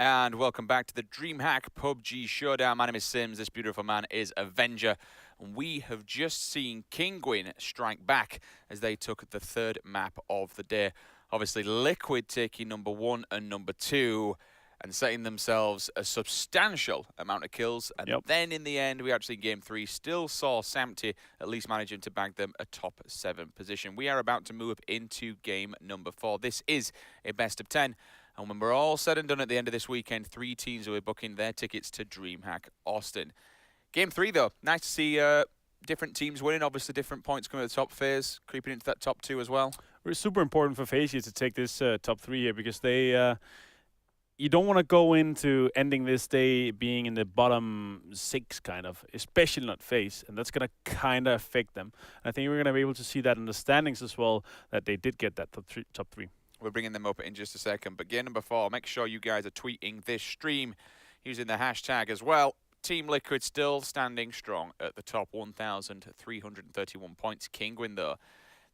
And welcome back to the DreamHack PUBG Showdown. My name is Sims, this beautiful man is Avenger. And we have just seen Kinguin strike back as they took the third map of the day. Obviously, Liquid taking number 1 and number 2 and setting themselves a substantial amount of kills. And then in the end, we actually in Game 3 still saw Samty at least managing to bag them a top 7 position. We are about to move into game number 4. This is a best of 10. And when we're all said and done at the end of this weekend, 3 teams will be booking their tickets to DreamHack Austin. Game 3, though, nice to see different teams winning. Obviously, different points coming at the top. FaZe creeping into that top 2 as well. It's super important for FaZe to take this top 3 here because they, you don't want to go into ending this day being in the bottom 6, kind of, especially not FaZe, and that's going to kind of affect them. I think we're going to be able to see that in the standings as well, that they did get that top 3. We're bringing them up in just a second. But game number 4, make sure you guys are tweeting this stream using the hashtag as well. Team Liquid still standing strong at the top, 1,331 points. Kinguin, though,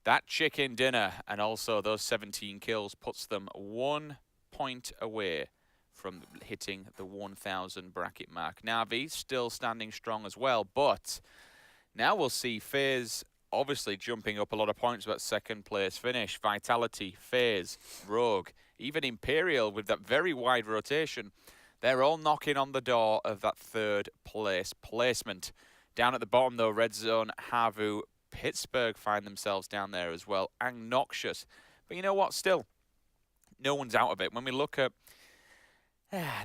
that chicken dinner and also those 17 kills puts them 1 point away from hitting the 1,000 bracket mark. Na'Vi still standing strong as well, but now we'll see FaZe obviously jumping up a lot of points with that second place finish. Vitality, FaZe, Rogue, even Imperial with that very wide rotation. They're all knocking on the door of that third place placement. Down at the bottom though, Red Zone, Havu, Pittsburgh find themselves down there as well, and Noxious. But you know what, still, no one's out of it. When we look at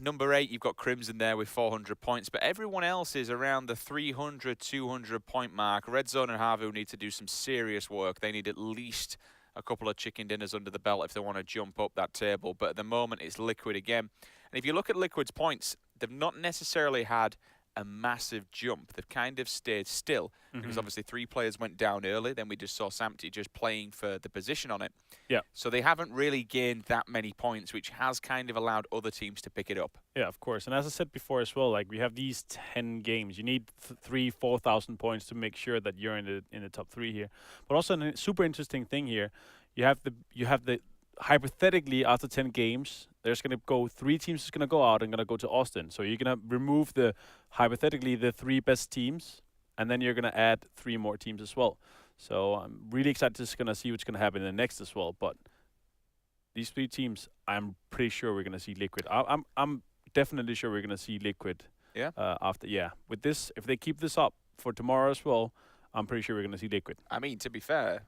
number 8, you've got Crimson there with 400 points, but everyone else is around the 300, 200 point mark. Red Zone and Havu need to do some serious work. They need at least a couple of chicken dinners under the belt if they want to jump up that table. But at the moment, it's Liquid again. And if you look at Liquid's points, they've not necessarily had a massive jump. They've kind of stayed still because obviously 3 players went down early. Then we just saw Samty just playing for the position on it. Yeah. So they haven't really gained that many points, which has kind of allowed other teams to pick it up. Yeah, of course. And as I said before as well, like we have these 10 games. You need 3,000-4,000 points to make sure that you're in the top 3 here. But also a super interesting thing here, you have the hypothetically after 10 games, there's going to go 3 teams is going to go out and going to go to Austin. So you're going to remove hypothetically the 3 best teams, and then you're going to add 3 more teams as well. So I'm really excited to see what's going to happen in the next as well. But these 3 teams, I'm pretty sure we're going to see Liquid. I'm definitely sure we're going to see Liquid. Yeah. With this, if they keep this up for tomorrow as well, I'm pretty sure we're going to see Liquid. I mean, to be fair,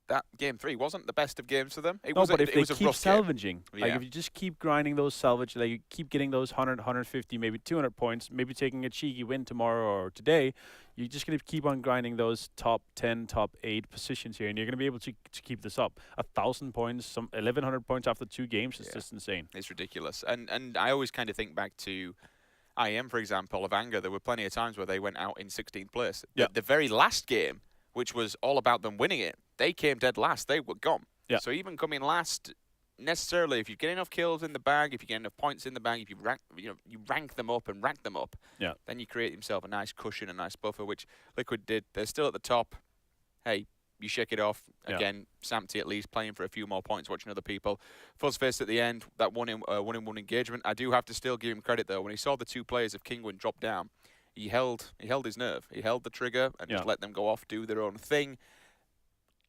that game 3 wasn't the best of games for them. But if they keep salvaging, yeah. like if you just keep grinding those salvage, like you keep getting those 100, 150, maybe 200 points, maybe taking a cheeky win tomorrow or today, you're just going to keep on grinding those top 10, top 8 positions here, and you're going to be able to keep this up. 1,000 points, some 1,100 points after 2 games is just insane. It's ridiculous. And I always kind of think back to IM, for example, of Anger. There were plenty of times where they went out in 16th place. Yeah. The very last game, which was all about them winning it, they came dead last. They were gone. Yeah. So even coming last, necessarily, if you get enough kills in the bag, if you get enough points in the bag, if you rank them up and rack them up, then you create yourself a nice cushion, a nice buffer, which Liquid did. They're still at the top. Hey, you shake it off. Again, Samty at least playing for a few more points, watching other people. Fuzzfist at the end, that one-in-one engagement. I do have to still give him credit, though. When he saw the 2 players of Kinguin drop down, he held his nerve. He held the trigger and just let them go off, do their own thing.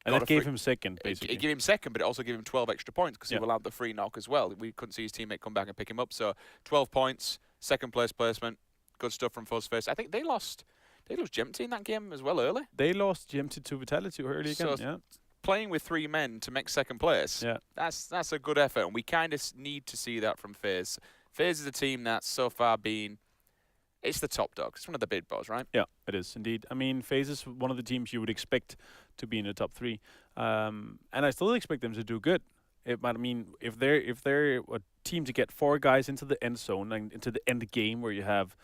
And that gave him second, basically. It gave him second, but it also gave him 12 extra points because he allowed the free knock as well. We couldn't see his teammate come back and pick him up. So 12 points, second place placement, good stuff from Fuzzfist. I think they lost Gemty in that game as well early. They lost Gemty to Vitality early again. So playing with 3 men to make second place, that's a good effort. And we kind of need to see that from FaZe. FaZe is a team that's so far been... It's the top dog. It's one of the big boys, right? Yeah, it is indeed. I mean, FaZe is one of the teams you would expect to be in the top 3, and I still expect them to do good. If they're a team to get 4 guys into the end zone and into the end game where you have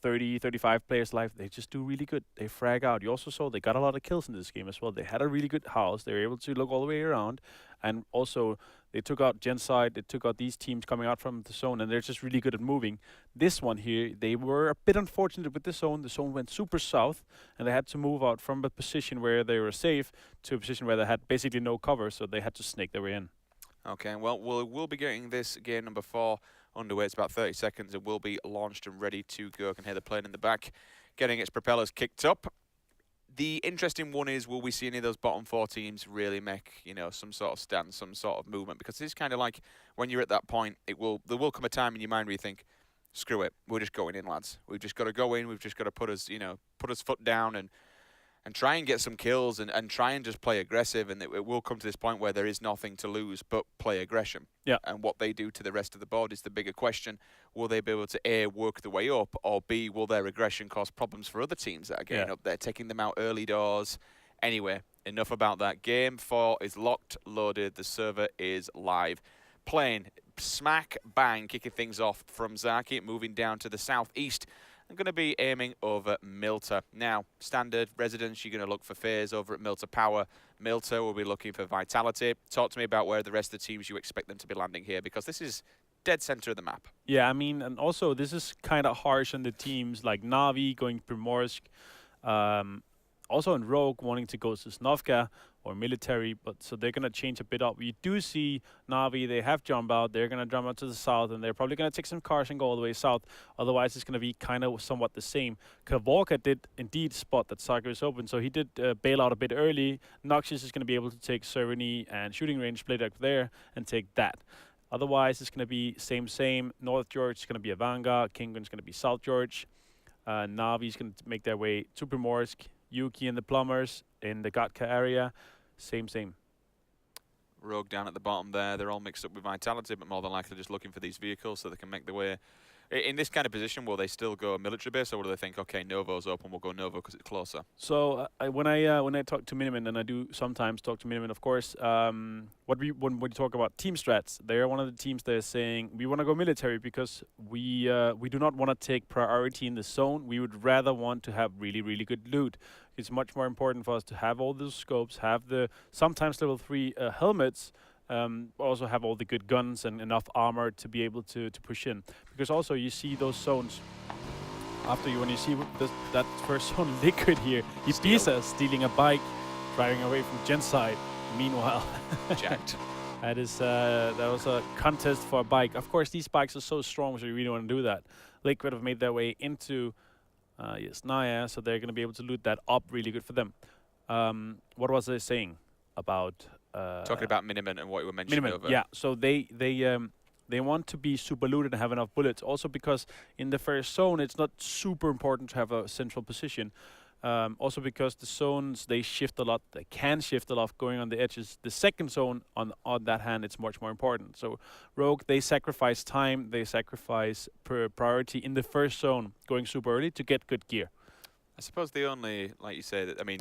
30, 35 players live, they just do really good. They frag out. You also saw they got a lot of kills in this game as well. They had a really good house. They were able to look all the way around. And also, they took out Genside. They took out these teams coming out from the zone, and they're just really good at moving. This one here, they were a bit unfortunate with the zone. The zone went super south, and they had to move out from a position where they were safe to a position where they had basically no cover, so they had to snake their way in. Okay, well, we'll be getting this game number 4 underway. It's about 30 seconds and we'll be launched and ready to go. I can hear the plane in the back getting its propellers kicked up. The interesting one is, will we see any of those bottom 4 teams really make, some sort of stand, some sort of movement? Because it's kind of like when you're at that point, there will come a time in your mind where you think, screw it, we're just going in, lads. We've just got to go in. We've just got to put us foot down and try and get some kills and try and just play aggressive. And it will come to this point where there is nothing to lose but play aggression. Yeah. And what they do to the rest of the board is the bigger question. Will they be able to A, work the way up, or B, will their aggression cause problems for other teams that are getting up there, taking them out early doors? Anyway, enough about that. Game 4 is locked, loaded. The server is live. Playing smack bang, kicking things off from Zaki, moving down to the southeast. I'm going to be aiming over Milta. Now, standard residence, you're going to look for FaZe over at Milta Power. Milta will be looking for Vitality. Talk to me about where the rest of the teams you expect them to be landing here, because this is dead center of the map. Yeah, I mean, and also this is kind of harsh on the teams like Na'Vi going Primorsk. Also in Rogue wanting to go to Snovka or military, but so they're going to change a bit up. We do see Na'Vi, they have jump out, they're going to jump out to the south, and they're probably going to take some cars and go all the way south. Otherwise, it's going to be kind of somewhat the same. Kavorka did indeed spot that Saga is open, so he did bail out a bit early. Noxious is going to be able to take Servany and shooting range split up there and take that. Otherwise, it's going to be same. North George is going to be Avanga, Kingun's going to be South George. Na'Vi is going to make their way to Primorsk. Yuki and the Plumbers in the Gatka area, same. Rogue down at the bottom there. They're all mixed up with Vitality, but more than likely just looking for these vehicles so they can make their way. In this kind of position, will they still go military base, or will they think, okay, Novo's open, we'll go Novo because it's closer? So when I talk to Miniman, and I do sometimes talk to Miniman, of course, when we talk about team strats, they're one of the teams that are saying we want to go military because we do not want to take priority in the zone. We would rather want to have really good loot. It's much more important for us to have all those scopes, have the sometimes level 3 helmets. Also have all the good guns and enough armor to be able to push in, because also you see those zones when you see that first zone Liquid here, Ibiza stealing a bike, driving away from Genside. Meanwhile, jacked. That was a contest for a bike. Of course, these bikes are so strong, so you really want to do that. Liquid have made their way into Naya, so they're going to be able to loot that up really good for them. What was I saying about? Talking about Miniman and what you were mentioning over. Yeah, so they want to be super looted and have enough bullets. Also because in the first zone, it's not super important to have a central position. Also because the zones, they shift a lot. They can shift a lot going on the edges. The second zone, on that hand, it's much more important. So Rogue, they sacrifice time. They sacrifice priority in the first zone, going super early to get good gear. I suppose the only, like you say, that I mean,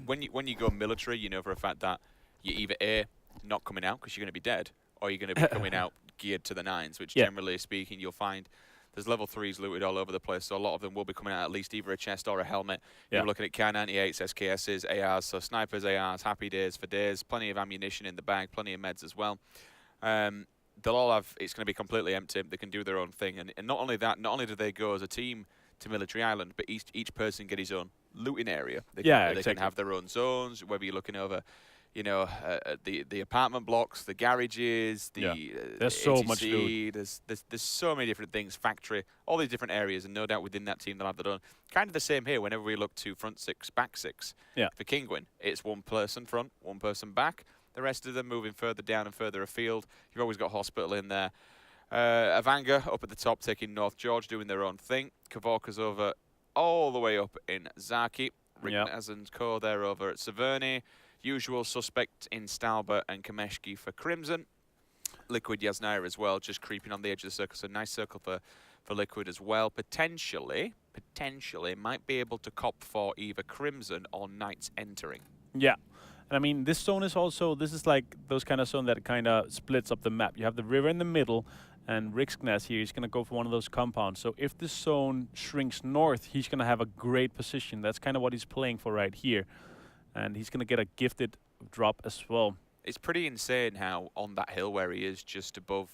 when you go military, you know for a fact that you're either A, not coming out because you're going to be dead, or you're going to be coming out geared to the 9s, which generally speaking you'll find there's level 3s looted all over the place, so a lot of them will be coming out at least either a chest or a helmet. You're looking at K98s, SKSs, ARs, so snipers, ARs, happy days for days, plenty of ammunition in the bag, plenty of meds as well. They'll all have, it's going to be completely empty, they can do their own thing, and not only that, not only do they go as a team to Military Island, but each person get his own looting area. They can have their own zones, whether you're looking over the apartment blocks, the garages, there's so much loot. There's so many different things, factory, all these different areas, and no doubt within that team they'll have their own. Kind of the same here whenever we look to front 6, back 6. For Kinguin, it's one person front, one person back. The rest of them moving further down and further afield. You've always got Hospital in there. Avanga up at the top taking North George, doing their own thing. Kavorka's over all the way up in Zaki. Rignaz and Co. there over at Severny. Usual suspect in Stalbert and Kameshki for Crimson. Liquid Yasnaya as well, just creeping on the edge of the circle. So nice circle for Liquid as well. Potentially might be able to cop for either Crimson or Knights entering. Yeah. And I mean, this zone is also, this is like those kind of zone that kind of splits up the map. You have the river in the middle, and Riksnäs here is going to go for one of those compounds. So if this zone shrinks north, he's going to have a great position. That's kind of what he's playing for right here. And he's going to get a gifted drop as well. It's pretty insane how on that hill where he is just above,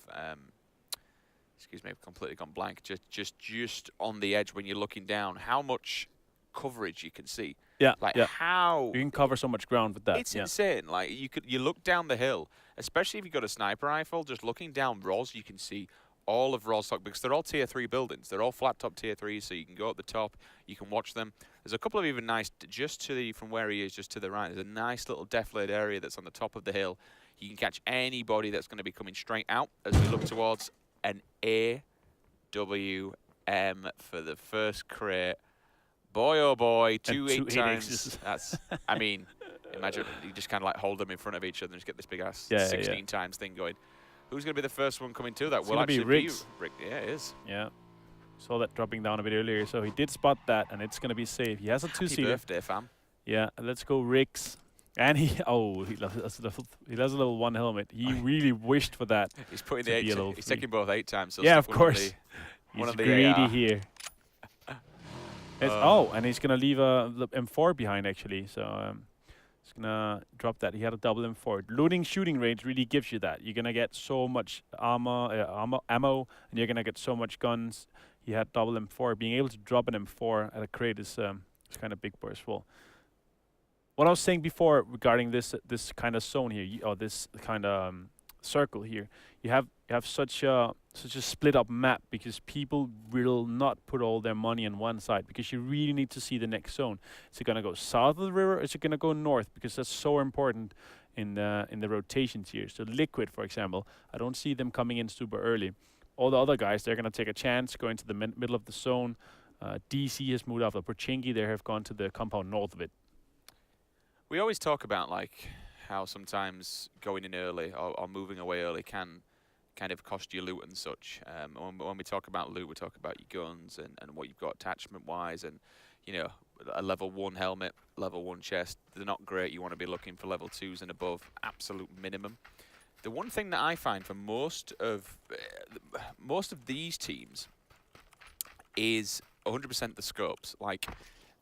excuse me, I've completely gone blank, just on the edge when you're looking down, how much coverage you can see. Yeah, how you can cover so much ground with that. It's insane. Like you look down the hill, especially if you've got a sniper rifle, just looking down Ros, you can see all of Ros stock because they're all tier 3 buildings. They're all flat top tier 3, so you can go up the top, you can watch them. There's a couple of even nice, just to the, from where he is, just to the right, there's a nice little defilade area that's on the top of the hill. You can catch anybody that's going to be coming straight out as we look towards an AWM for the first crate. Boy, oh boy, two 8 times. That's, I mean, imagine you just kind of like hold them in front of each other and just get this big ass 16 times thing going. Who's going to be the first one coming to that? It's will actually be Rick. Yeah, it is. Yeah. Saw that dropping down a bit earlier, so he did spot that, and it's going to be safe. He has a 2-seater. Happy birthday, fam. Yeah, let's go Ricks. And he does a little one helmet. He really wished for that. He's putting the 8. He's taking both 8 times. So yeah, of course. One of the greedy AR. Here. And he's gonna leave the M4 behind actually. So he's gonna drop that. He had a double M4. Looting shooting range really gives you that. You're gonna get so much ammo, and you're gonna get so much guns. He had double M4. Being able to drop an M4 at a crate is kind of big for as well. What I was saying before regarding this kind of zone here, or this kind of circle here, you have such a split up map because people will not put all their money on one side because you really need to see the next zone. Is it gonna go south of the river? Or is it gonna go north? Because that's so important in the rotations here. So Liquid, for example, I don't see them coming in super early. All the other guys, they're gonna take a chance, go into the middle of the zone. DC has moved off of Pochinki. They have gone to the compound north of it. We always talk about like how sometimes going in early or moving away early can kind of cost you loot and such. When we talk about loot, we talk about your guns and what you've got attachment-wise, and you know, a level 1 helmet, level 1 chest. They're not great. You want to be looking for level 2s and above, absolute minimum. The one thing that I find for most of these teams is 100% the scopes. Like,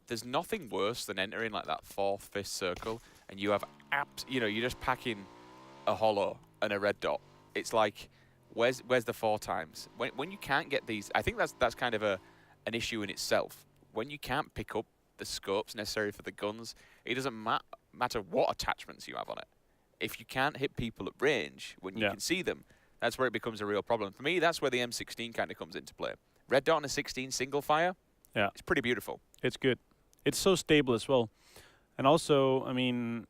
there's nothing worse than entering like that 4th, 5th circle, and you have you're just packing a holo and a red dot. It's like, where's the 4 times? When you can't get these, I think that's kind of an issue in itself. When you can't pick up the scopes necessary for the guns, it doesn't matter what attachments you have on it. If you can't hit people at range when you can see them, that's where it becomes a real problem. For me, that's where the M16 kind of comes into play. Red dot on a 16 single fire, it's pretty beautiful. It's good. It's so stable as well. And also, I mean,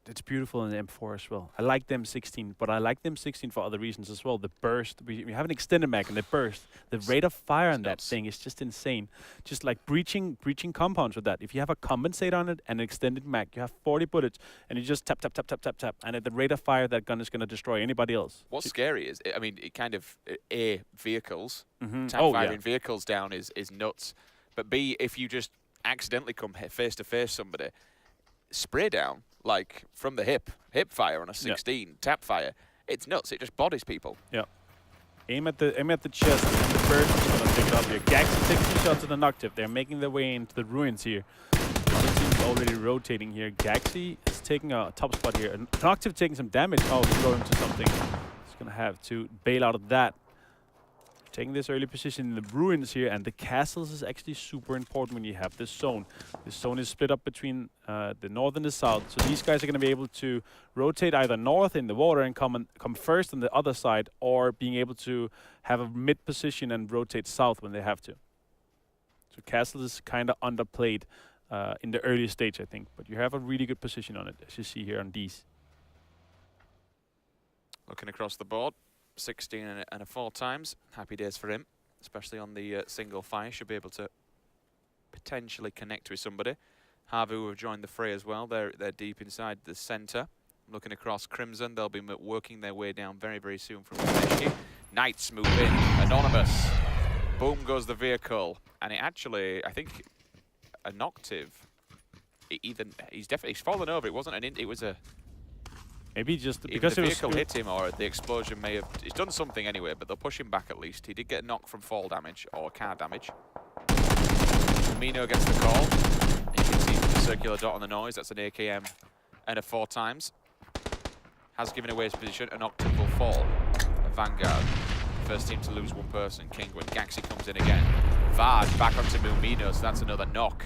it's beautiful in the M4 as well. I like the M16, but I like the M16 for other reasons as well. The burst, we have an extended mag and the burst. The rate of fire on that thing is just insane. Just like breaching compounds with that. If you have a compensator on it and an extended mag, you have 40 bullets and you just tap, tap, tap, tap, tap, tap. And at the rate of fire, that gun is going to destroy anybody else. What's scary is, I mean, it kind of, A, vehicles, tap firing vehicles down is nuts. But B, if you just accidentally come face to face somebody, spray down, like from the hip fire on a 16, tap fire, it's nuts. It just bodies people. Yeah. Aim at the chest, and the bird is gonna pick up here. Gaxi takes 2 shots at the Noctiv. They're making their way into the ruins here. The team's already rotating here. Gaxi is taking a top spot here. And Noctiv taking some damage. Oh, he's going to something. He's gonna have to bail out of that. Taking this early position in the ruins here, and the castles is actually super important when you have this zone. This zone is split up between the north and the south, so these guys are going to be able to rotate either north in the water and come first on the other side, or being able to have a mid position and rotate south when they have to. So castle is kind of underplayed in the early stage, I think, but you have a really good position on it, as you see here on these. Looking across the board. 16 and a 4 times. Happy days for him, especially on the single fire. Should be able to potentially connect with somebody. Havu have joined the fray as well. They're deep inside the centre. Looking across Crimson, they'll be working their way down very, very soon from Pubg. Knights move in. Anonymous. Boom goes the vehicle, and it actually, I think, a Noctiv. He's fallen over. It wasn't it was a. Maybe just because the vehicle hit him, or the explosion may have. It's done something anyway, but they'll push him back at least. He did get knocked from fall damage or car damage. Mino gets the call. You can see the circular dot on the noise. That's an AKM and a 4 times. Has given away his position. An Noctiv will fall. A Vanguard. First team to lose 1 person. Kingwin. Gaxi comes in again. Vard back onto Mumino, so that's another knock.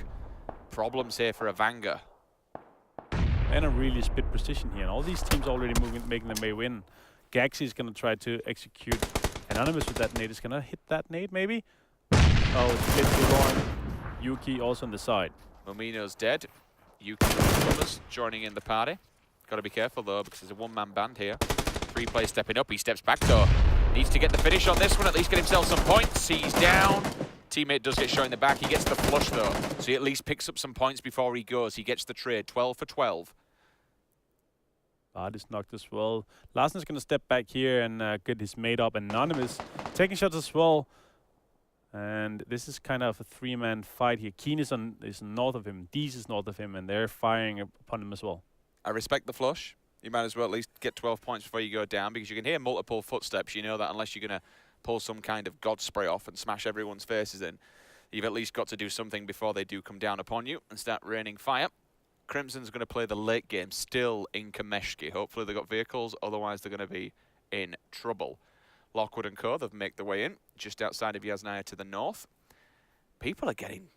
Problems here for a Vanga. And a really split position here. And all these teams already making their way in. Gaxi is going to try to execute. Anonymous with that nade is going to hit that nade, maybe? Oh, it's split too long. Yuki also on the side. Momino's dead. Yuki Thomas joining in the party. Got to be careful, though, because there's a one-man band here. Free play stepping up. He steps back, though. Needs to get the finish on this one, at least get himself some points. He's down. Teammate does get shot in the back. He gets the flush, though, so he at least picks up some points before he goes. He gets the trade, 12 for 12. Bard is knocked as well. Larsen's going to step back here and get his mate up. Anonymous taking shots as well. And this is kind of a three-man fight here. Keen is north of him. Deez is north of him, and they're firing upon him as well. I respect the flush. You might as well at least get 12 points before you go down, because you can hear multiple footsteps. You know that unless you're going to pull some kind of god spray off and smash everyone's faces in, you've at least got to do something before they do come down upon you and start raining fire. Crimson's going to play the late game still in Kameshki. Hopefully they've got vehicles, otherwise they're going to be in trouble. Lockwood and Co, they've made their way in, just outside of Yasnaya to the north. People are getting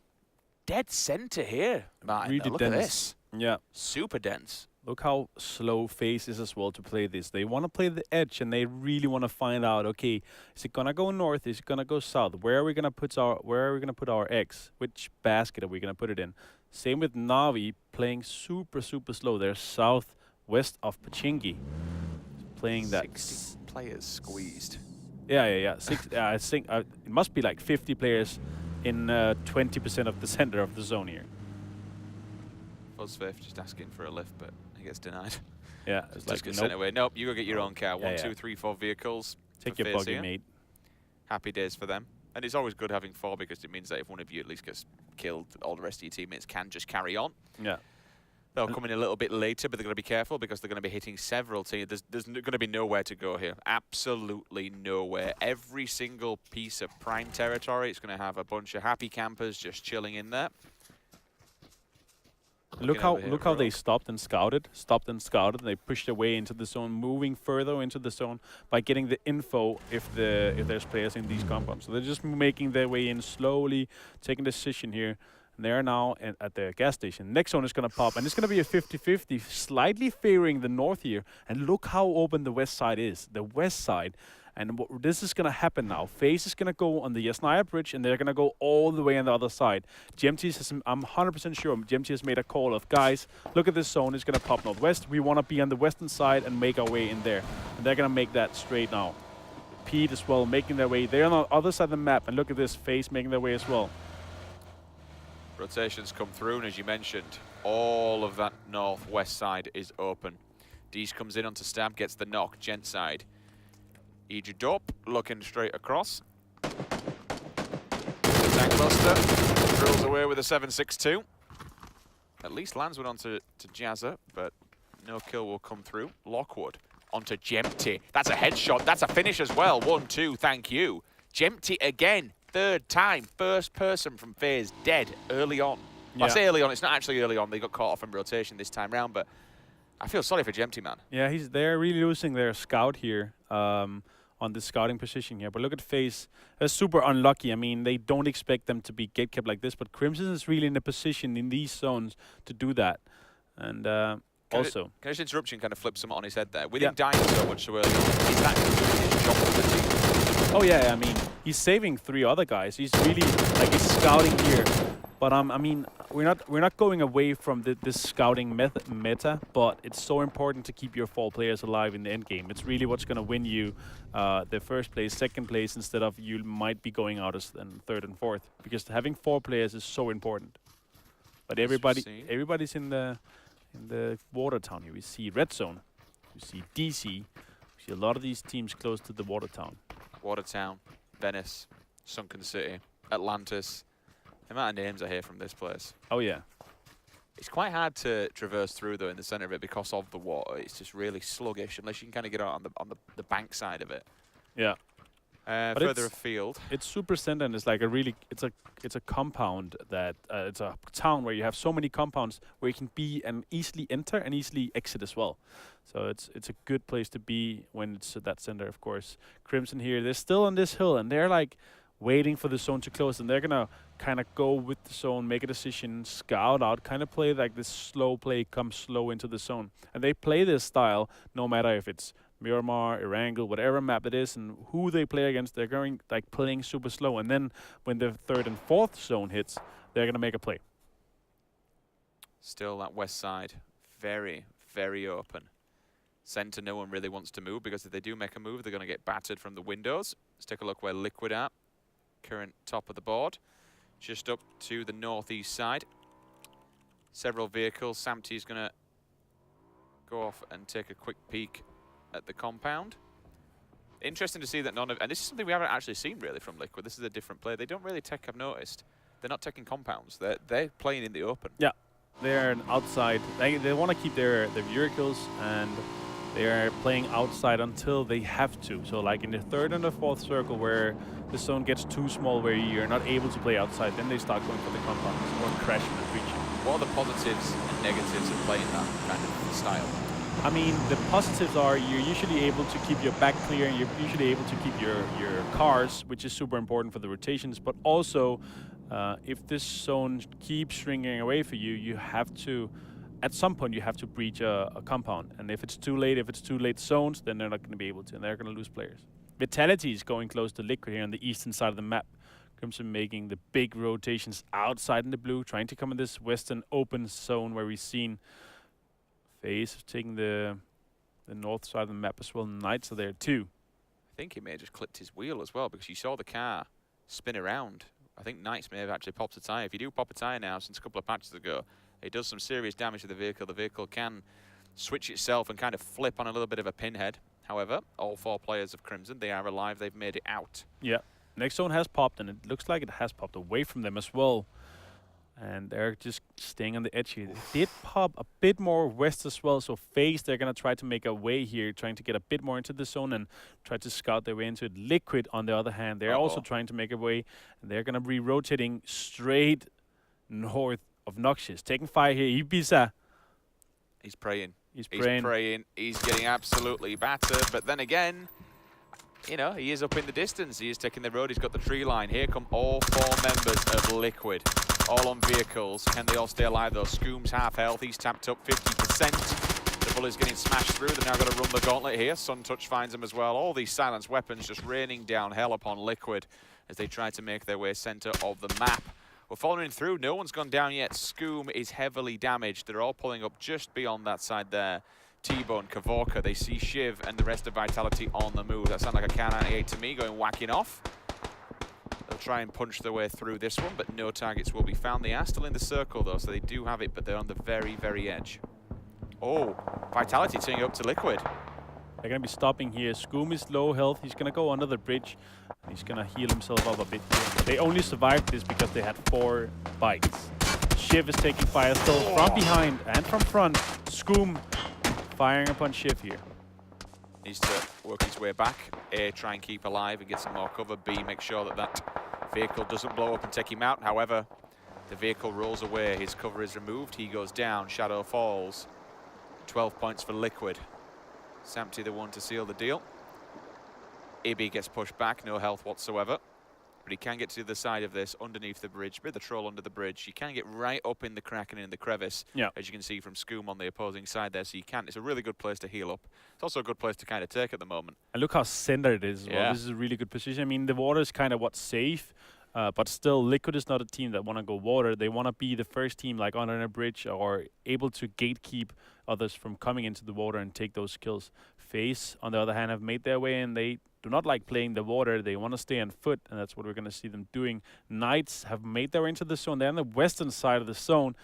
dead center here, Martin. Really Look dense. at this. Yeah. Super dense. Look how slow FaZe is as well to play this. They want to play the edge, and they really want to find out, okay, is it gonna go north? Is it gonna go south? Where are we gonna put our X? Which basket are we gonna put it in? Same with Navi, playing super slow. They're southwest of Pachingi, playing that. 60 players squeezed. Yeah. I think it must be like 50 players in 20% of the center of the zone here. Fuzzfaith just asking for a lift, but he gets denied. Yeah, it's Just like, get sent away. Nope, you go get your own car. Yeah, 1, 2, 3, 4 vehicles. Take for your FaZe buggy, here. mate. Happy days for them. And it's always good having 4, because it means that if one of you at least gets killed, all the rest of your teammates can just carry on. Yeah. They'll come in a little bit later, but they're going to be careful because they're going to be hitting several teams. There's going to be nowhere to go here. Absolutely nowhere. Every single piece of prime territory, it's going to have a bunch of happy campers just chilling in there. Look how they stopped and scouted, and they pushed their way into the zone, moving further into the zone by getting the info if there's players in these compounds. So they're just making their way in slowly, taking a decision here. And they are now at the gas station. Next zone is going to pop, and it's going to be a 50-50, slightly favoring the north here. And look how open the west side is. The west side. And this is going to happen now. FaZe is going to go on the Yasnaya bridge, and they're going to go all the way on the other side. GMT I'm 100% sure GMT has made a call of, guys, look at this zone. It's going to pop northwest. We want to be on the western side and make our way in there. And they're going to make that straight now. Pete as well making their way. They're on the other side of the map, and look at this, FaZe making their way as well. Rotations come through, and as you mentioned, all of that northwest side is open. Deez comes in onto Stab, gets the knock, Gent side. EG Dope looking straight across. Tank Buster drills away with a 7.62. At least lands one onto Jazza, but no kill will come through. Lockwood onto Jempty. That's a headshot. That's a finish as well. 1-2, thank you. Jempty again. Third time. First person from FaZe dead early on. Yeah. I say early on. It's not actually early on. They got caught off in rotation this time round, but I feel sorry for Jempty, man. Yeah, they're really losing their scout here on the scouting position here. But look at FaZe. They're super unlucky. I mean, they don't expect them to be gatekept like this, but Crimson is really in a position in these zones to do that. And also... Can I just interrupt you and kind of flip something on his head there? With him dying so much so early on, is that doing his job for the team? Oh, yeah, I mean, he's saving 3 other guys. He's really, like, he's scouting here. But I mean, we're not going away from this scouting meta, but it's so important to keep your 4 players alive in the end game. It's really what's going to win you the first place, second place, instead of you might be going out as third and fourth, because having 4 players is so important. But everybody's in the water town here. We see Red Zone, we see DC, we see a lot of these teams close to the water town. Watertown, Venice, Sunken City, Atlantis. The amount of names I hear from this place. Oh, yeah. It's quite hard to traverse through, though, in the center of it because of the water. It's just really sluggish, unless you can kind of get out on the bank side of it. Yeah. Further afield. It's super center, and it's like it's a compound that it's a town where you have so many compounds where you can be and easily enter and easily exit as well. So it's a good place to be when it's at that center, of course. Crimson here, they're still on this hill, and they're like waiting for the zone to close, and they're gonna kind of go with the zone, make a decision, scout out, kind of play like this slow play, come slow into the zone. And they play this style no matter if it's Miramar, Erangel, whatever map it is, and who they play against, they're going like playing super slow. And then when the third and fourth zone hits, they're gonna make a play. Still that west side, very, very open. Center, no one really wants to move, because if they do make a move, they're going to get battered from the windows. Let's take a look where Liquid are. Current top of the board. Just up to the northeast side. Several vehicles. Samty's going to go off and take a quick peek at the compound. Interesting to see that none of... And this is something we haven't actually seen, really, from Liquid. This is a different play. They don't really take... I've noticed. They're not taking compounds. They're playing in the open. Yeah. They're outside. They want to keep their vehicles, and they are playing outside until they have to. So like in the third and the fourth circle where the zone gets too small where you're not able to play outside, then they start going for the compounds or crashing and breaching. What are the positives and negatives of playing that kind of style? I mean, the positives are you're usually able to keep your back clear, and you're usually able to keep your cars, which is super important for the rotations, but also if this zone keeps shrinking away for you, you have to, at some point, you have to breach a compound. And if it's too late zones, then they're not going to be able to, and they're going to lose players. Vitality is going close to Liquid here on the eastern side of the map. Crimson making the big rotations outside in the blue, trying to come in this western open zone where we've seen FaZe taking the north side of the map as well. Knights are there too. I think he may have just clipped his wheel as well, because you saw the car spin around. I think Knights may have actually popped a tyre. If you do pop a tyre now, since a couple of patches ago, it does some serious damage to the vehicle. The vehicle can switch itself and kind of flip on a little bit of a pinhead. However, all four players of Crimson, they are alive. They've made it out. Yeah. Next zone has popped, and it looks like it has popped away from them as well. And they're just staying on the edge here. They did pop a bit more west as well, so FaZe, they're going to try to make a way here, trying to get a bit more into the zone and try to scout their way into it. Liquid, on the other hand, they're also trying to make a way, and they're going to be rotating straight north of Noxious. Taking fire here, Ibiza. He's praying. He's praying. He's getting absolutely battered, but then again, you know, he is up in the distance. He is taking the road. He's got the tree line. Here come all four members of Liquid. All on vehicles. Can they all stay alive though? Scoom's half health. He's tapped up 50%. The bullet's getting smashed through. They're now going to run the gauntlet here. Sun Touch finds him as well. All these silenced weapons just raining down hell upon Liquid as they try to make their way center of the map. We're following through. No one's gone down yet. Scoom is heavily damaged. They're all pulling up just beyond that side there. T-Bone, Kavorka, they see Shiv and the rest of Vitality on the move. That sounds like a K98 to me, going whacking off. They'll try and punch their way through this one, but no targets will be found. They are still in the circle though, so they do have it, but they're on the very, very edge. Oh, Vitality turning up to Liquid. They're going to be stopping here. Scoom is low health. He's going to go under the bridge. He's going to heal himself up a bit here. They only survived this because they had 4 bites. Shiv is taking fire still from behind and from front. Scoom firing upon Shiv here. Needs to work his way back. A, try and keep alive and get some more cover. B, make sure that that vehicle doesn't blow up and take him out. However, the vehicle rolls away. His cover is removed. He goes down. Shadow falls. 12 points for Liquid. Samty the one to seal the deal. AB gets pushed back. No health whatsoever. But he can get to the side of this, underneath the bridge, bit of the troll under the bridge. You can get right up in the crack and in the crevice, as you can see from Scoom on the opposing side there. So you can. It's a really good place to heal up. It's also a good place to kind of take at the moment. And look how centered it is as well. This is a really good position. I mean, the water is kind of what's safe, but still, Liquid is not a team that want to go water. They want to be the first team, like under a bridge, or able to gatekeep others from coming into the water and take those kills. FaZe, on the other hand, have made their way, and they do not like playing the water. They want to stay on foot, and that's what we're going to see them doing. Knights have made their way into the zone. They're on the western side of the zone,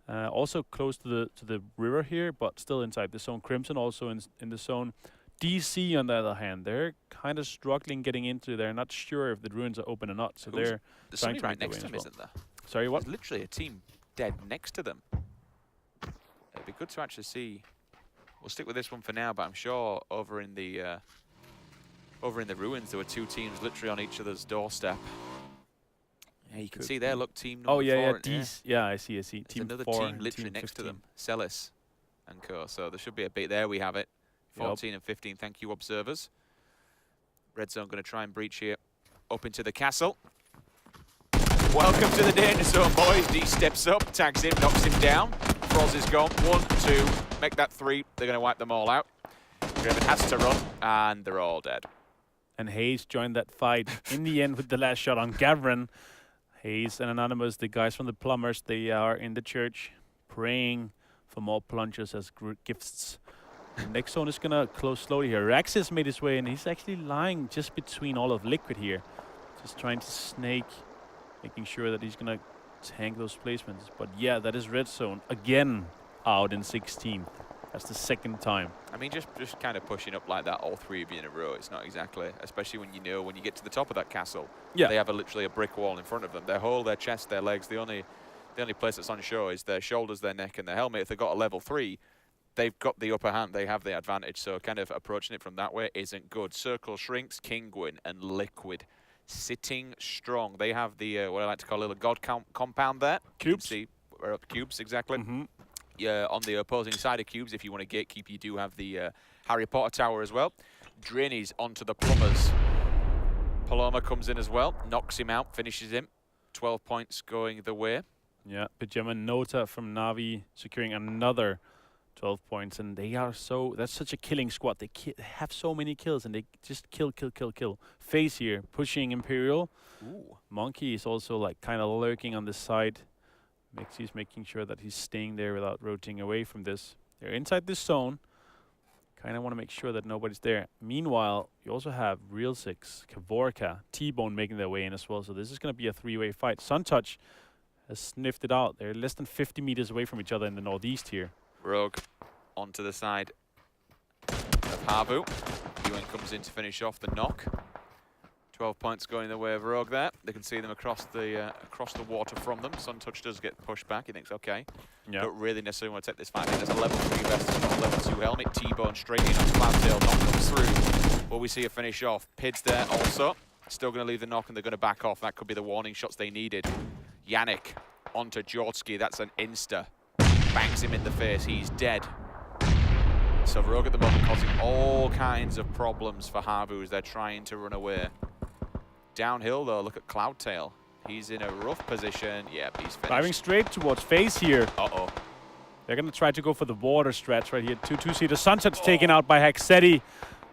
also close to the river here, but still inside the zone. Crimson also in the zone. DC, on the other hand, they're kind of struggling getting into. They're not sure if the ruins are open or not, so they're trying to right next to them, isn't there? Sorry, what? There's literally a team dead next to them. It'd be good to actually see. We'll stick with this one for now, but I'm sure over in the ruins there were 2 teams literally on each other's doorstep. Yeah, you can see there. Look, team number 4. Yeah, I see. Team another 4 team literally team next 15. to them, Celis and co. So there should be a bit. There we have it. 14 and 15. Thank you, observers. Red zone going to try and breach here. up into the castle. Welcome to the danger zone, boys. D steps up, tags him, knocks him down. Froz is gone. 1, 2, make that 3. They're going to wipe them all out. Driven has to run, and they're all dead. And Hayes joined that fight in the end with the last shot on Gavrin. Hayes and Anonymous, the guys from the Plumbers, they are in the church praying for more plungers as gifts. The next zone is going to close slowly here. Rax has made his way, and he's actually lying just between all of Liquid here. Just trying to snake, making sure that he's going to tank those placements. But yeah, that is red zone again out in 16th. That's the second time. I mean, just kind of pushing up like that, all 3 of you in a row, it's not exactly, especially when you know when you get to the top of that castle, they have literally a brick wall in front of them. Their whole, their chest, their legs, the only place that's on show is their shoulders, their neck, and their helmet. If they've got a level 3, they've got the upper hand, they have the advantage, so kind of approaching it from that way isn't good. Circle Shrinks, Kinguin, and Liquid sitting strong. They have the, what I like to call a little god compound there. Cubes. See, we're up cubes, exactly. On the opposing side of cubes, if you want to gatekeep, you do have the Harry Potter Tower as well. Drinny's onto the Plumbers. Paloma comes in as well, knocks him out, finishes him. 12 points going the way. Yeah, Pajama Nota from Navi securing another 12 points, and they are that's such a killing squad. They have so many kills, and they just kill. FaZe here, pushing Imperial. Ooh. Monkey is also like kind of lurking on the side. He's making sure that he's staying there without rotating away from this. They're inside this zone. Kind of want to make sure that nobody's there. Meanwhile, you also have Real Six, Kavorka, T-Bone making their way in as well. So this is going to be a 3-way fight. Suntouch has sniffed it out. They're less than 50 meters away from each other in the northeast here. Rogue onto the side of Havu. Ewan comes in to finish off the knock. 12 points going the way of Rogue there. They can see them across the water from them. Suntouch does get pushed back. He thinks, okay, don't really necessarily want to take this fight. There's a level 3 vest, there's not a level 2 helmet. T-Bone straight in on Cloudtail. Knock comes through. Will we see a finish off? Pid's there also. Still going to leave the knock, and they're going to back off. That could be the warning shots they needed. Yannick onto Jordsky. That's an insta. Bangs him in the face. He's dead. So Rogue at the moment causing all kinds of problems for Havu as they're trying to run away. Downhill though, look at Cloudtail. He's in a rough position. Yep, he's finished. Driving straight towards FaZe here. Uh-oh. They're going to try to go for the water stretch right here. 2-2-seater. Sunsets taken out by Hexetti.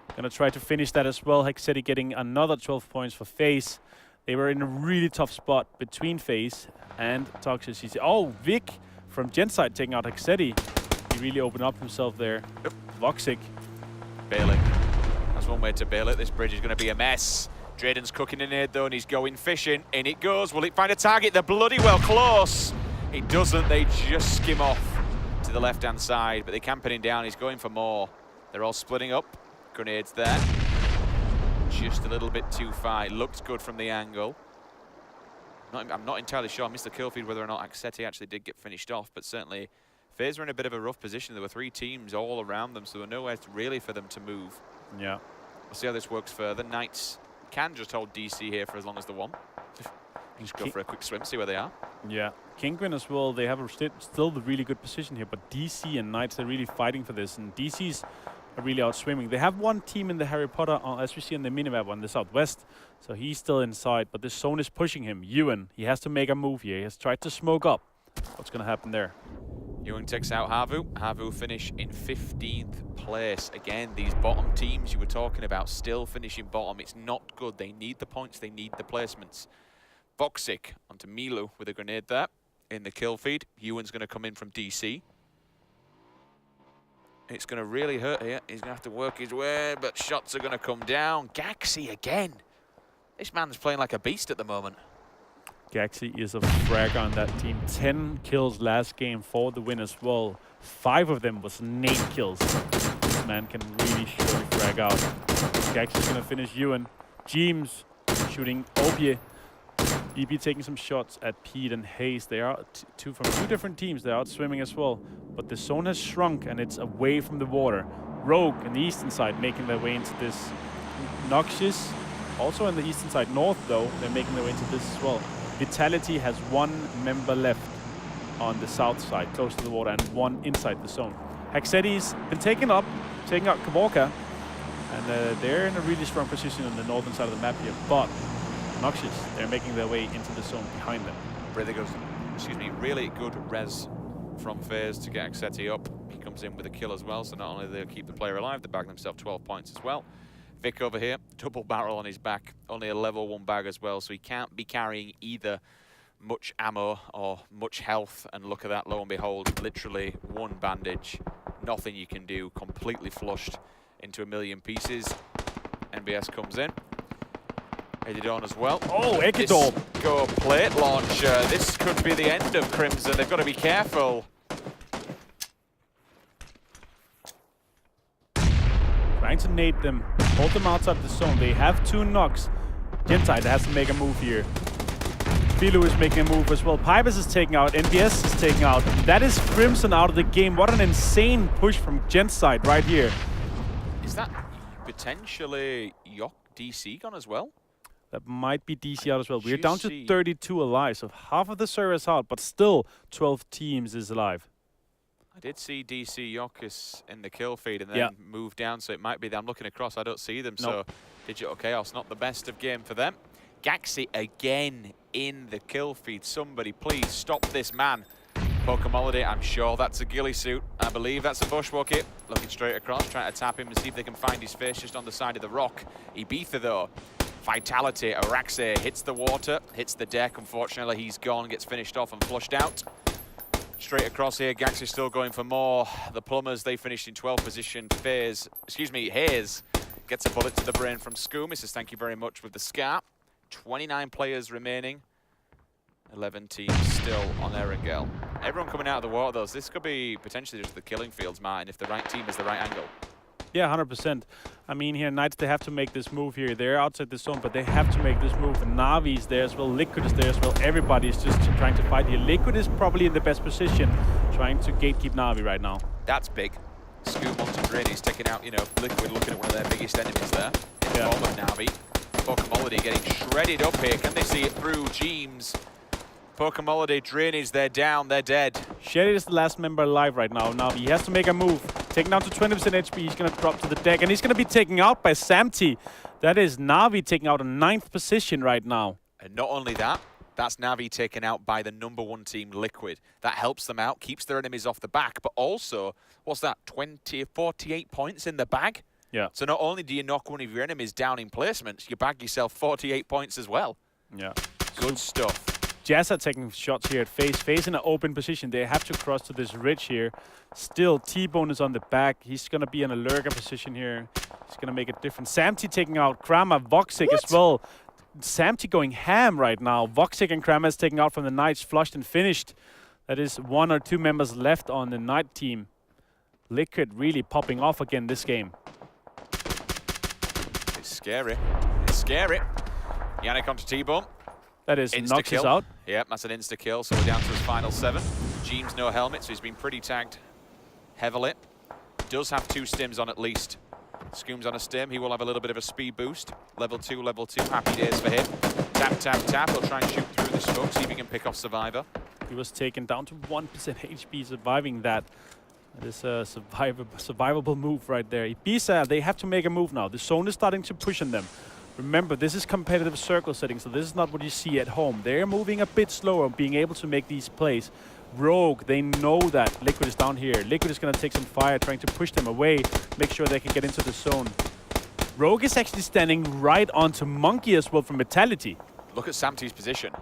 Going to try to finish that as well. Hexetti getting another 12 points for FaZe. They were in a really tough spot between FaZe and Toxicity. Oh, Vic from Genside taking out Hexetti. He really opened up himself there. Yep. Voxic. Bail it. That's one way to bail it. This bridge is going to be a mess. Drayden's cooking an aid though, and he's going fishing. In it goes. Will it find a target? They're bloody well close. It doesn't. They just skim off to the left-hand side, but they can pin him down. He's going for more. They're all splitting up. Grenades there. Just a little bit too far. It looked good from the angle. I'm not entirely sure, Mr. Killfield, whether or not Hexetti actually did get finished off, but certainly FaZe were in a bit of a rough position. There were 3 teams all around them, so there were nowhere really for them to move. Yeah. We'll see how this works further. Knights can just hold DC here for as long as they want. Just go for a quick swim, see where they are. Yeah. Kinguin as well, they have still the really good position here, but DC and Knights are really fighting for this, and DC's are really out swimming. They have one team in the Harry Potter, as we see on the minimap on the southwest, so he's still inside, but this zone is pushing him. Ewan, he has to make a move here. He has tried to smoke up. What's going to happen there? Ewan takes out Havu. Havu finish in 15th place. Again, these bottom teams you were talking about still finishing bottom. It's not good. They need the points. They need the placements. Voxic onto Milu with a grenade there in the kill feed. Ewan's going to come in from DC. It's going to really hurt here. He's going to have to work his way, but shots are going to come down. Gaxi again. This man's playing like a beast at the moment. Gaxi is a frag on that team. 10 kills last game for the win as well. 5 of them was nade kills. This man can really surely frag out. Gaxi's going to finish Ewan. James shooting Obie. EB taking some shots at Pete and Hayes. They are from 2 different teams. They're out swimming as well. But the zone has shrunk and it's away from the water. Rogue on the eastern side making their way into this. Noxious also on the eastern side. North though, they're making their way into this as well. Vitality has 1 member left on the south side, close to the water, and 1 inside the zone. Hexetti's been taking out Kavorka, and they're in a really strong position on the northern side of the map here. But Noxious, they're making their way into the zone behind them. Really good res from FaZe to get Axeti up. He comes in with a kill as well, so not only do they keep the player alive, they bag themselves 12 points as well. Vic over here, double barrel on his back, only a level 1 bag as well, so he can't be carrying either much ammo or much health. And look at that, lo and behold, literally 1 bandage, nothing you can do, completely flushed into a million pieces. NBS comes in. Headed on as well. Oh, Ekidor! Go plate launcher. This could be the end of Crimson. They've got to be careful. Trying to nade them, hold them outside the zone. They have 2 knocks. Genside has to make a move here. Philo is making a move as well. Pybus is taking out. NBS is taking out. That is Crimson out of the game. What an insane push from Genside right here. Is that potentially Yok DC gone as well? That might be DC out as well. We're down to 32 alive, so half of the server is out, but still 12 teams is alive. I did see DC Yokus in the kill feed and then move down, so it might be that I'm looking across. I don't see them, so Digital Chaos, not the best of game for them. Gaxi again in the kill feed. Somebody please stop this man. Pokemon, I'm sure that's a ghillie suit. I believe that's a bushwalker. Looking straight across, trying to tap him and see if they can find his face just on the side of the rock. Ibiza though. Vitality, Araxe hits the water, hits the deck. Unfortunately, he's gone, gets finished off and flushed out. Straight across here, Gax is still going for more. The Plumbers, they finished in 12th position. Hayes gets a bullet to the brain from Scoom. He says thank you very much with the scar. 29 players remaining. 11 teams still on Erangel. Everyone coming out of the water, though. So this could be potentially just the killing fields, Martin, if the right team is the right angle. Yeah, 100%. I mean, here, Knights, they have to make this move here. They're outside the zone, but they have to make this move. Navi's there as well. Liquid is there as well. Everybody is just trying to fight here. Liquid is probably in the best position, trying to gatekeep Navi right now. That's big. Scoop onto Drain, he's taking out, you know, Liquid looking at one of their biggest enemies there. In the form of Navi. Pokemon getting shredded up here. Can they see it through? Jeems. Pokemon Drainage, they're down, they're dead. Sherry is the last member alive right now. Navi, he has to make a move. Taking down to 20% HP, he's going to drop to the deck, and he's going to be taken out by Samty. That is Navi taking out a 9th position right now. And not only that, that's Navi taken out by the #1 team, Liquid. That helps them out, keeps their enemies off the back, but also, what's that, 48 points in the bag? Yeah. So not only do you knock one of your enemies down in placements, you bag yourself 48 points as well. Yeah. Good stuff. Jazz are taking shots here at FaZe. FaZe in an open position. They have to cross to this ridge here. Still, T-Bone is on the back. He's going to be in a lurker position here. He's going to make a difference. Samty taking out Krama, Voxic as well. Samty going ham right now. Voxic and Krama is taking out from the Knights, flushed and finished. That is 1 or 2 members left on the Knight team. Liquid really popping off again this game. It's scary. It's scary. Yannick onto T-Bone. That is Noxious out. Yep, that's an insta-kill, so we're down to his final 7. Jeems no helmet, so he's been pretty tagged heavily. Does have 2 stims on at least. Scoom's on a stim, he will have a little bit of a speed boost. Level 2, happy days for him. Tap, tap, tap, he'll try and shoot through the smoke, see if he can pick off Survivor. He was taken down to 1% HP, surviving that. That is a survivable move right there. Ibiza, they have to make a move now. The zone is starting to push on them. Remember, this is competitive circle setting, so this is not what you see at home. They're moving a bit slower, being able to make these plays. Rogue, they know that Liquid is down here. Liquid is going to take some fire, trying to push them away, make sure they can get into the zone. Rogue is actually standing right onto Monkey as well from Vitality. Look at Samty's position.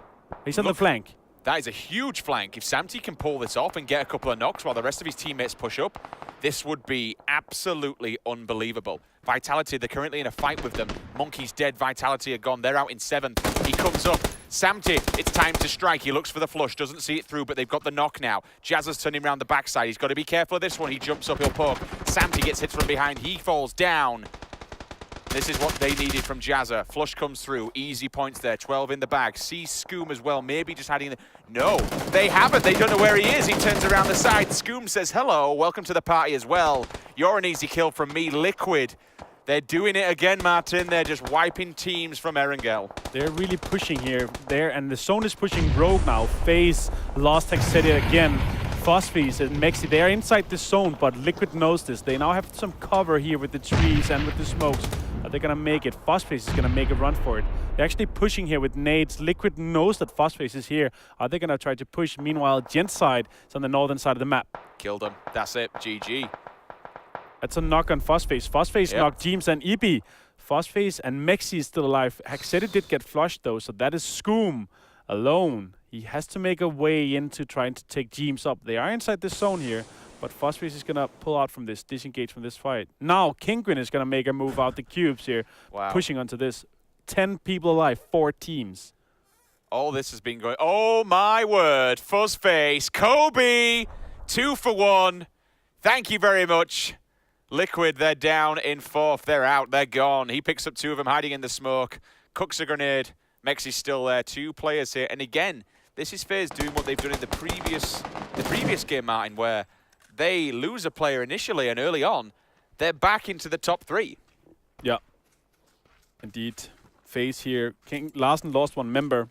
He's on the flank. That is a huge flank. If Samty can pull this off and get a couple of knocks while the rest of his teammates push up, this would be absolutely unbelievable. Vitality, they're currently in a fight with them. Monkey's dead, Vitality are gone. They're out in 7th. He comes up. Samty, it's time to strike. He looks for the flush, doesn't see it through, but they've got the knock now. Jazz is turning around the backside. He's got to be careful of this one. He jumps up, he'll poke. Samty gets hit from behind. He falls down. This is what they needed from Jazza. Flush comes through. Easy points there. 12 in the bag. Sees Scoom as well. Maybe just hiding the... No, they haven't. They don't know where he is. He turns around the side. Scoom says, hello. Welcome to the party as well. You're an easy kill from me. Liquid. They're doing it again, Martin. They're just wiping teams from Erangel. They're really pushing here. And the zone is pushing Rogue now. FaZe lost Hexedia again. Phosphis and Mexi, they are inside the zone, but Liquid knows this. They now have some cover here with the trees and with the smokes. Are they going to make it? Phosphase is going to make a run for it. They're actually pushing here with nades. Liquid knows that Phosphase is here. Are they going to try to push? Meanwhile, Genside is on the northern side of the map. Killed him. That's it. GG. That's a knock on Phosphase. Phosphase knocked James and EB. Phosphase and Mexi is still alive. Haxetti did get flushed though, so that is Skoom alone. He has to make a way into trying to take James up. They are inside this zone here. But Phosphase is going to pull out from this, disengage from this fight. Now, Kingwin is going to make a move out the cubes here, pushing onto this. 10 people alive, 4 teams. All this has been going... Oh, my word. Fuzzface. Kobe, 2 for 1. Thank you very much. Liquid, they're down in 4th. They're out. They're gone. He picks up 2 of them hiding in the smoke. Cooks a grenade. Mexi's still there. 2 players here. And again, this is FaZe doing what they've done in the previous game, Martin, where... they lose a player initially and early on, they're back into the top 3. Yeah, indeed. FaZe here. Larsen lost 1 member.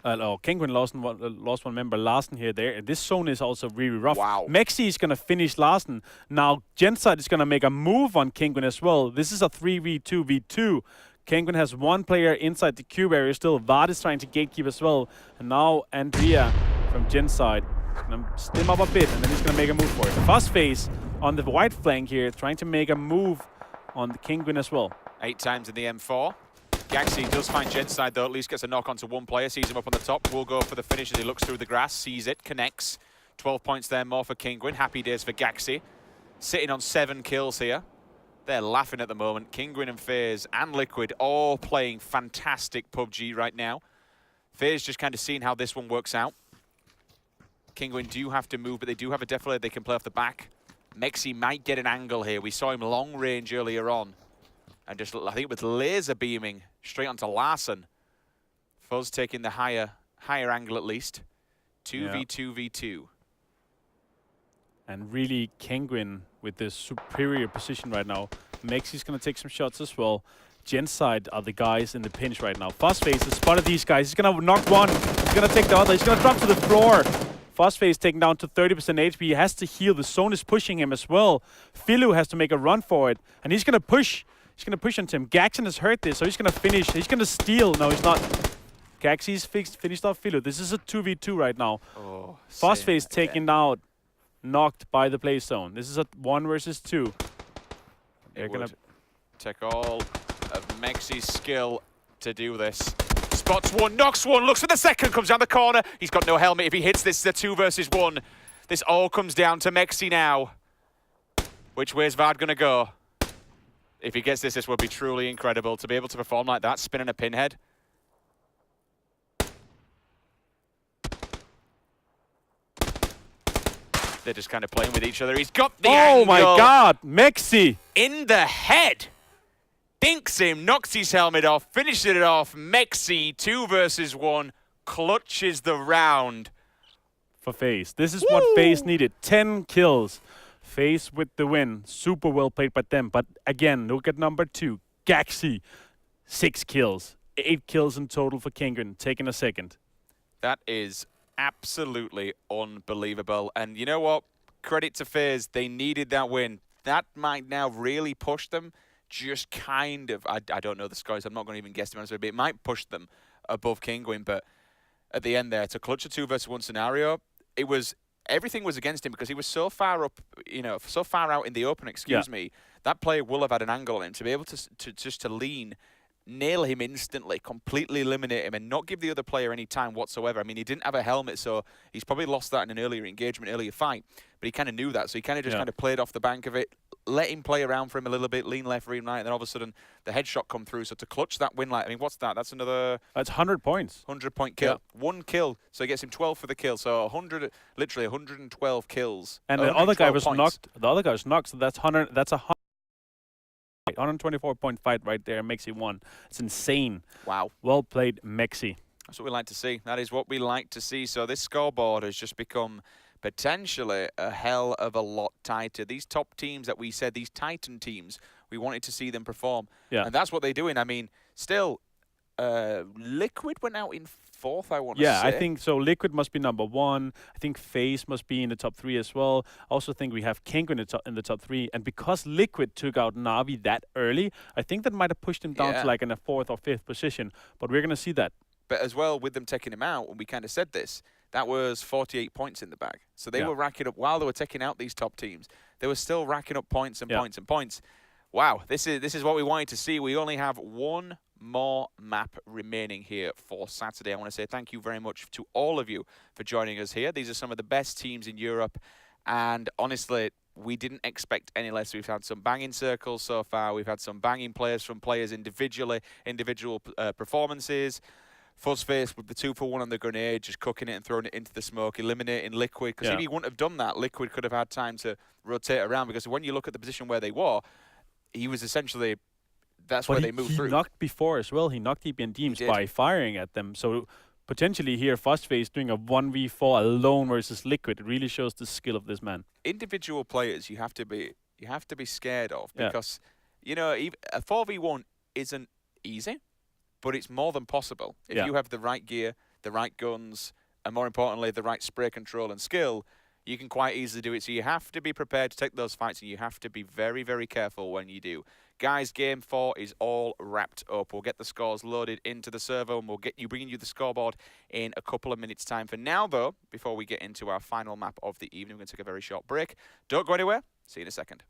Kingwin lost one member. Larsen here, there. This zone is also really rough. Wow. Mexi is going to finish Larsen. Now, Genside is going to make a move on Kingwin as well. This is a 3v2v2. Kingwin has 1 player inside the cube area still. Vard is trying to gatekeep as well. And now Andrea from Genside. Gonna stim up a bit, and then he's gonna make a move for it. Phosphase on the white flank here, trying to make a move on the Kingwin as well. 8 times in the M4. Gaxi does find Genside though, at least gets a knock onto 1 player, sees him up on the top, will go for the finish as he looks through the grass, sees it, connects. 12 points there more for Kingwin. Happy days for Gaxi. Sitting on 7 kills here. They're laughing at the moment. Kingwin and FaZe and Liquid all playing fantastic PUBG right now. FaZe just kind of seeing how this one works out. Kingwin do have to move, but they do have a deflator they can play off the back. Mexi might get an angle here. We saw him long range earlier on. And just, I think with laser beaming straight onto Larsen. Fuzz taking the higher angle at least. 2v2v2. And really, Kingwin with this superior position right now. Mexi's going to take some shots as well. Genside are the guys in the pinch right now. Phosphase has spotted these guys. He's going to knock 1. He's going to take the other. He's going to drop to the floor. Phosphase taken down to 30% HP. He has to heal. The zone is pushing him as well. Philu has to make a run for it. And he's going to push. He's going to push into him. Gaxon has hurt this, so he's going to finish. He's going to steal. No, he's not. Gaxi's finished off Philu. This is a 2v2 right now. Oh, Phosphase taken out. Knocked by the play zone. This is a 1 versus 2. They're going to take all of Mexi's skill to do this. Spots 1, knocks 1, looks for the second, comes down the corner. He's got no helmet. If he hits this, it's a 2 versus 1. This all comes down to Mexi now. Which way is Vard going to go? If he gets this, this would be truly incredible to be able to perform like that, spinning a pinhead. They're just kind of playing with each other. He's got the angle. Oh my God, Mexi! In the head. Dinks him, knocks his helmet off, finishes it off. Mexi, 2 versus 1, clutches the round. For FaZe. This is what FaZe needed. 10 kills. FaZe with the win. Super well played by them. But again, look at number 2. Gaxi. 6 kills. 8 kills in total for Kingwin. Taking a second. That is absolutely unbelievable. And you know what? Credit to FaZe. They needed that win. That might now really push them. Just kind of, I don't know the scores, I'm not going to even guess them, but it might push them above Kingwin, but at the end there, to clutch a 2 versus 1 scenario, everything was against him because he was so far up, so far out in the open, excuse me, that player will have had an angle on him to be able to lean, nail him instantly, completely eliminate him and not give the other player any time whatsoever. I mean, he didn't have a helmet, so he's probably lost that in an earlier engagement, earlier fight, but he kind of knew that, so he kind of just kind of played off the bank of it, let him play around for him a little bit, lean left, lean right, and then all of a sudden the headshot come through. So to clutch that win, I mean, what's that? That's another... That's 100 points. 100-point kill. 1 kill, so he gets him 12 for the kill. So 100, literally 112 kills. And the other guy was knocked. The other guy was knocked, so that's 100. That's a 124-point fight right there. Mexi won. It's insane. Wow. Well played, Mexi. That's what we like to see. That is what we like to see. So this scoreboard has just become potentially a hell of a lot tighter. These top teams that we said, these Titan teams, we wanted to see them perform. Yeah. And that's what they're doing. I mean, still, Liquid went out in 4th, I want to Yeah, say. I think so. Liquid must be number 1. I think FaZe must be in the top 3 as well. I also think we have Kengo in the top 3. And because Liquid took out Navi that early, I think that might have pushed him down Yeah. to like in a 4th or 5th position. But we're going to see that. But as well, with them taking him out, and we kind of said this, that was 48 points in the bag. So they were racking up, while they were taking out these top teams, they were still racking up points and points and points. Wow, this is what we wanted to see. We only have one more map remaining here for Saturday. I want to say thank you very much to all of you for joining us here. These are some of the best teams in Europe, and honestly, we didn't expect any less. We've had some banging circles so far. We've had some banging players from players individual performances. Fuzzface with the 2-for-1 on the grenade, just cooking it and throwing it into the smoke, eliminating Liquid. Because if he wouldn't have done that, Liquid could have had time to rotate around. Because when you look at the position where they were, he was essentially, that's where they moved through. He knocked before as well. He knocked EPN teams by firing at them. So potentially here, Fuzzface doing a 1v4 alone versus Liquid. It really shows the skill of this man. Individual players you have to be scared of, because you know, a 4v1 isn't easy, but it's more than possible. If you have the right gear, the right guns, and more importantly, the right spray control and skill, you can quite easily do it. So you have to be prepared to take those fights, and you have to be very, very careful when you do. Guys, Game 4 is all wrapped up. We'll get the scores loaded into the server, and we'll get you bringing you the scoreboard in a couple of minutes' time. For now, though, before we get into our final map of the evening, we're going to take a very short break. Don't go anywhere. See you in a second.